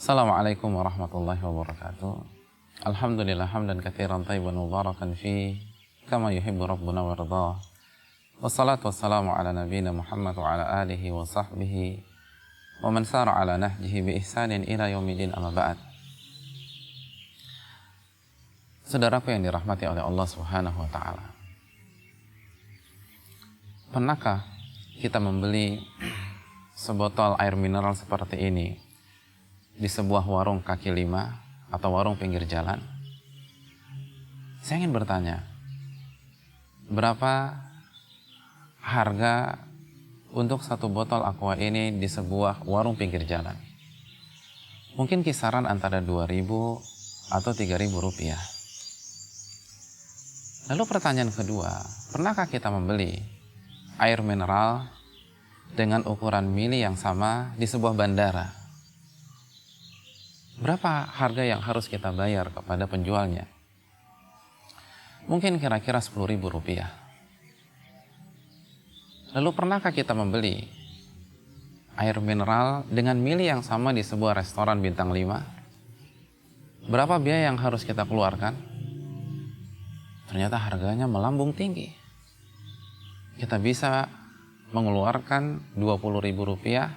Assalamualaikum warahmatullahi wabarakatuh. Alhamdulillah hamdan katsiran thayyiban mubarakan fi kama yuhibbu rabbuna warda. Wassalatu wassalamu ala nabiyyina Muhammad wa ala alihi wa sahbihi wa man sara ala nahjihi bi ihsanin ila yaumil amma ba'd. Saudaraku yang dirahmati oleh Allah Subhanahu wa taala. Pernahkah kita membeli sebotol air mineral seperti ini di sebuah warung kaki lima atau warung pinggir jalan? Saya ingin bertanya, berapa harga untuk satu botol aqua ini di sebuah warung pinggir jalan? Mungkin kisaran antara 2.000 atau 3.000 rupiah. Lalu pertanyaan kedua, pernahkah kita membeli air mineral dengan ukuran mili yang sama di sebuah bandara? Berapa harga yang harus kita bayar kepada penjualnya? Mungkin kira-kira 10.000 rupiah. Lalu pernahkah kita membeli air mineral dengan mili yang sama di sebuah restoran bintang 5? Berapa biaya yang harus kita keluarkan? Ternyata harganya melambung tinggi. Kita bisa mengeluarkan 20.000 rupiah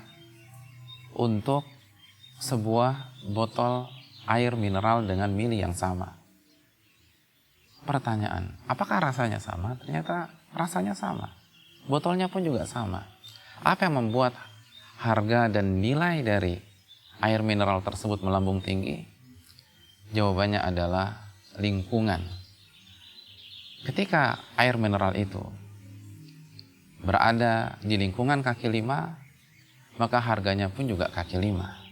untuk sebuah botol air mineral dengan mili yang sama. Pertanyaan, apakah rasanya sama? Ternyata rasanya sama. Botolnya pun juga sama. Apa yang membuat harga dan nilai dari air mineral tersebut melambung tinggi? Jawabannya adalah lingkungan. Ketika air mineral itu berada di lingkungan kaki lima, maka harganya pun juga kaki lima.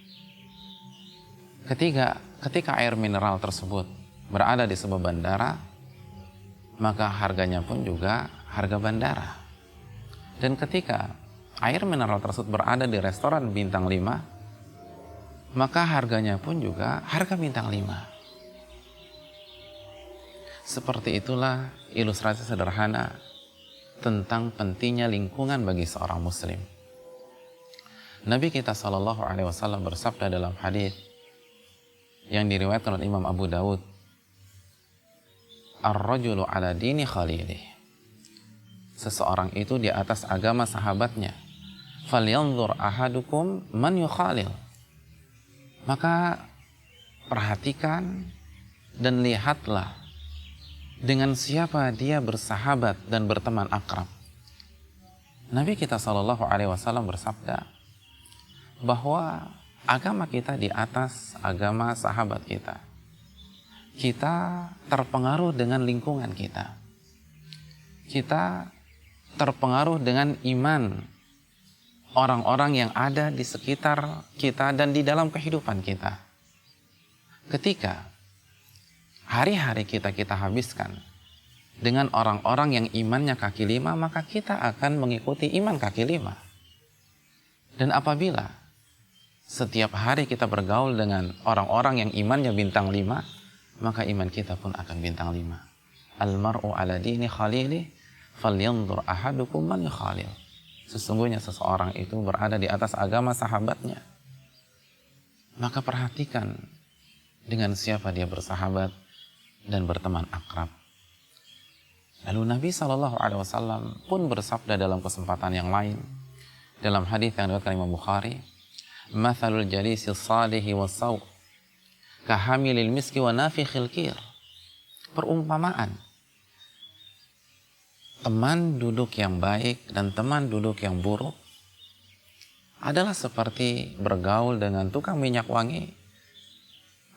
Ketika air mineral tersebut berada di sebuah bandara, maka harganya pun juga harga bandara. Dan ketika air mineral tersebut berada di restoran bintang 5, maka harganya pun juga harga bintang 5. Seperti itulah ilustrasi sederhana tentang pentingnya lingkungan bagi seorang muslim. Nabi kita SAW bersabda dalam hadis yang diriwayatkan oleh Imam Abu Dawud, "Ar-rajulu ala dini khalilih." Seseorang itu di atas agama sahabatnya. "Falyanzur ahadukum man yukhalil." Maka perhatikan dan lihatlah dengan siapa dia bersahabat dan berteman akrab. Nabi kita SAW bersabda bahwa agama kita di atas agama sahabat kita. Kita terpengaruh dengan lingkungan kita. Kita terpengaruh dengan iman orang-orang yang ada di sekitar kita dan di dalam kehidupan kita. Ketika hari-hari kita habiskan dengan orang-orang yang imannya kaki lima, maka kita akan mengikuti iman kaki lima. Dan apabila setiap hari kita bergaul dengan orang-orang yang imannya bintang 5, maka iman kita pun akan bintang 5. Al-mar'u ala dini khalili falyanzur ahadukum man yukhalil. Sesungguhnya seseorang itu berada di atas agama sahabatnya. Maka perhatikan dengan siapa dia bersahabat dan berteman akrab. Lalu Nabi SAW pun bersabda dalam kesempatan yang lain, dalam hadis yang diriwayatkan Imam Bukhari, "Mathalul jalisil salihi was-saw kahamilil miski wa nafikhil kir." Perumpamaan teman duduk yang baik dan teman duduk yang buruk adalah seperti bergaul dengan tukang minyak wangi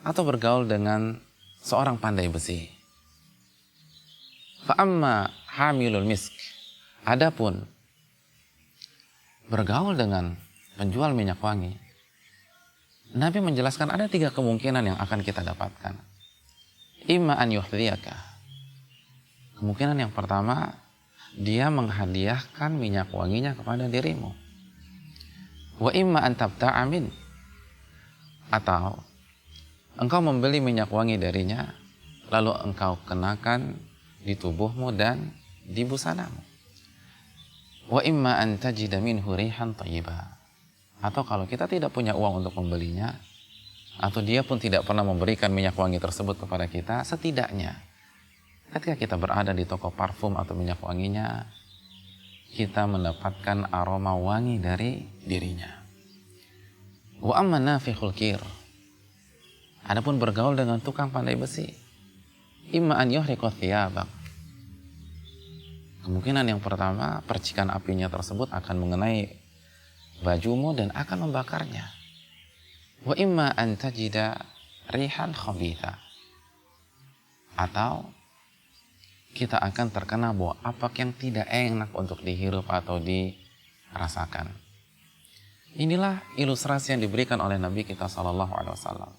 atau bergaul dengan seorang pandai besi. Fa'amma hamilul misk, adapun bergaul dengan penjual minyak wangi, Nabi menjelaskan ada 3 kemungkinan yang akan kita dapatkan. Imma an yuhdiyaka. Kemungkinan yang pertama, dia menghadiahkan minyak wanginya kepada dirimu. Wa imma an tabta'a min. Atau engkau membeli minyak wangi darinya, lalu engkau kenakan di tubuhmu dan di busanamu. Wa imma an tajida minhu rihan thayyibah. Atau kalau kita tidak punya uang untuk membelinya, atau dia pun tidak pernah memberikan minyak wangi tersebut kepada kita, setidaknya ketika kita berada di toko parfum atau minyak wanginya, kita mendapatkan aroma wangi dari dirinya. Wa amma nafikhul kir, adapun bergaul dengan tukang pandai besi, imma an yuhriqa thiyabak, kemungkinan yang pertama, percikan apinya tersebut akan mengenai bajumu dan akan membakarnya. Wa imma an tajida rihan khabitha, atau kita akan terkena bau apak yang tidak enak untuk dihirup atau dirasakan. Inilah ilustrasi yang diberikan oleh Nabi kita SAW,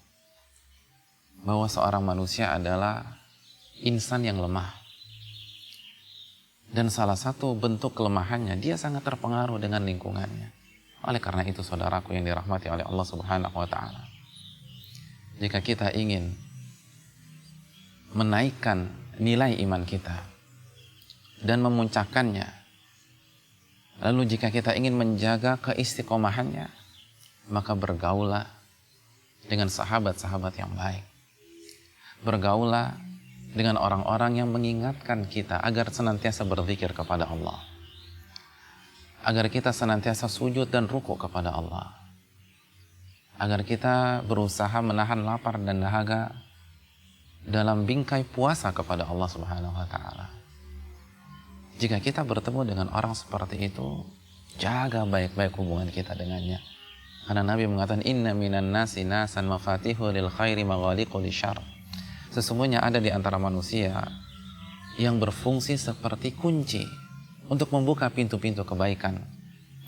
bahwa seorang manusia adalah insan yang lemah. Dan salah satu bentuk kelemahannya, dia sangat terpengaruh dengan lingkungannya. Oleh karena itu, saudaraku yang dirahmati oleh Allah Subhanahu wa Ta'ala, jika kita ingin menaikkan nilai iman kita dan memuncakkannya, lalu jika kita ingin menjaga keistiqomahannya, maka bergaulah dengan sahabat-sahabat yang baik. Bergaulah dengan orang-orang yang mengingatkan kita agar senantiasa berzikir kepada Allah, agar kita senantiasa sujud dan rukuk kepada Allah, agar kita berusaha menahan lapar dan dahaga dalam bingkai puasa kepada Allah Subhanahu wa Ta'ala. Jika kita bertemu dengan orang seperti itu, jaga baik-baik hubungan kita dengannya. Karena Nabi mengatakan, inna minan nasi nasan mafatihu lil khairi maghaliqu lisyarr. Sesungguhnya ada di antara manusia yang berfungsi seperti kunci untuk membuka pintu-pintu kebaikan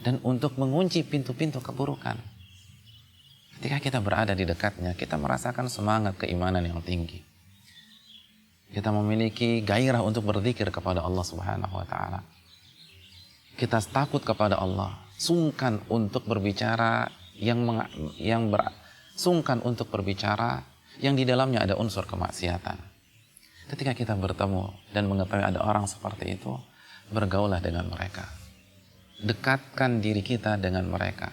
dan untuk mengunci pintu-pintu keburukan. Ketika kita berada di dekatnya, kita merasakan semangat keimanan yang tinggi. Kita memiliki gairah untuk berzikir kepada Allah Subhanahu wa Ta'ala. Kita takut kepada Allah, sungkan untuk berbicara sungkan untuk berbicara yang di dalamnya ada unsur kemaksiatan. Ketika kita bertemu dan mengetahui ada orang seperti itu, bergaulah dengan mereka. Dekatkan diri kita dengan mereka.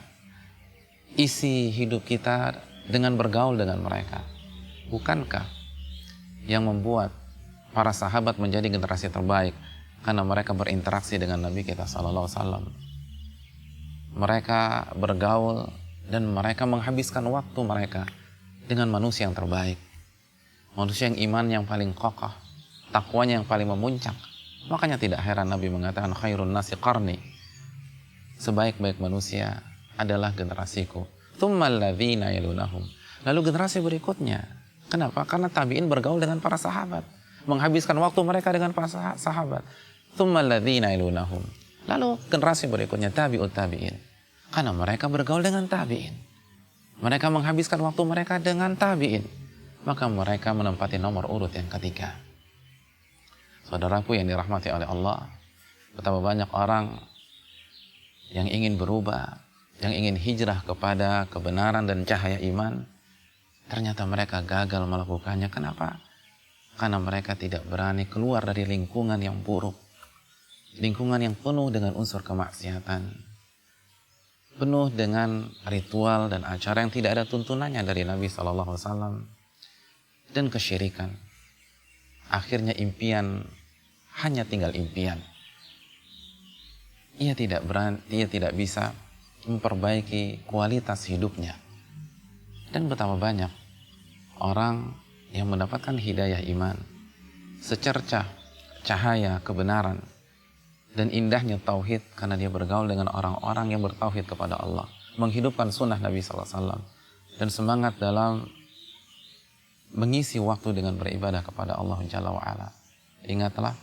Isi hidup kita dengan bergaul dengan mereka. Bukankah yang membuat para sahabat menjadi generasi terbaik karena mereka berinteraksi dengan Nabi kita sallallahu alaihi wasallam? Mereka bergaul dan mereka menghabiskan waktu mereka dengan manusia yang terbaik. Manusia yang iman yang paling kokoh, takwanya yang paling memuncak. Makanya tidak heran Nabi mengatakan khairun nasi qarni. Sebaik-baik manusia adalah generasiku. Tsummal ladzina yalunahum. Lalu generasi berikutnya. Kenapa? Karena tabi'in bergaul dengan para sahabat, menghabiskan waktu mereka dengan para sahabat. Tsummal ladzina yalunahum. Lalu generasi berikutnya tabi'ut tabi'in. Karena mereka bergaul dengan tabi'in. Mereka menghabiskan waktu mereka dengan tabi'in. Maka mereka menempati nomor urut yang ketiga. Saudaraku yang dirahmati oleh Allah, betapa banyak orang yang ingin berubah, yang ingin hijrah kepada kebenaran dan cahaya iman, ternyata mereka gagal melakukannya. Kenapa? Karena mereka tidak berani keluar dari lingkungan yang buruk, lingkungan yang penuh dengan unsur kemaksiatan, penuh dengan ritual dan acara yang tidak ada tuntunannya dari Nabi SAW, dan kesyirikan. Akhirnya impian hanya tinggal impian. Ia tidak bisa memperbaiki kualitas hidupnya. Dan betapa banyak orang yang mendapatkan hidayah iman, secercah cahaya kebenaran dan indahnya tauhid karena dia bergaul dengan orang-orang yang bertauhid kepada Allah, menghidupkan sunnah Nabi SAW, dan semangat dalam mengisi waktu dengan beribadah kepada Allah Jalla wa'ala. Ingatlah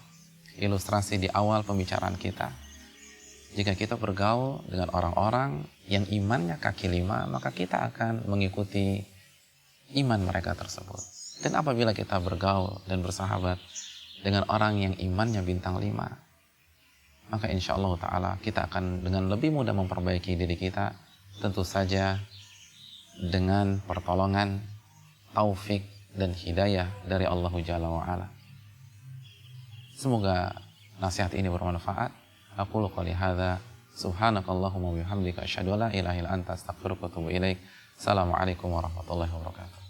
ilustrasi di awal pembicaraan kita. Jika kita bergaul dengan orang-orang yang imannya kaki lima, maka kita akan mengikuti iman mereka tersebut. Dan apabila kita bergaul dan bersahabat dengan orang yang imannya bintang 5, maka insya Allah Ta'ala kita akan dengan lebih mudah memperbaiki diri kita, tentu saja dengan pertolongan, taufik, dan hidayah dari Allah Jalla wa'ala. Semoga nasihat ini bermanfaat. Aqulu qouli hadza subhanakallahumma wa bihamdika asyhadu an la ilaha illa anta astaghfiruka wa atubu ilaik. Assalamualaikum warahmatullahi wabarakatuh.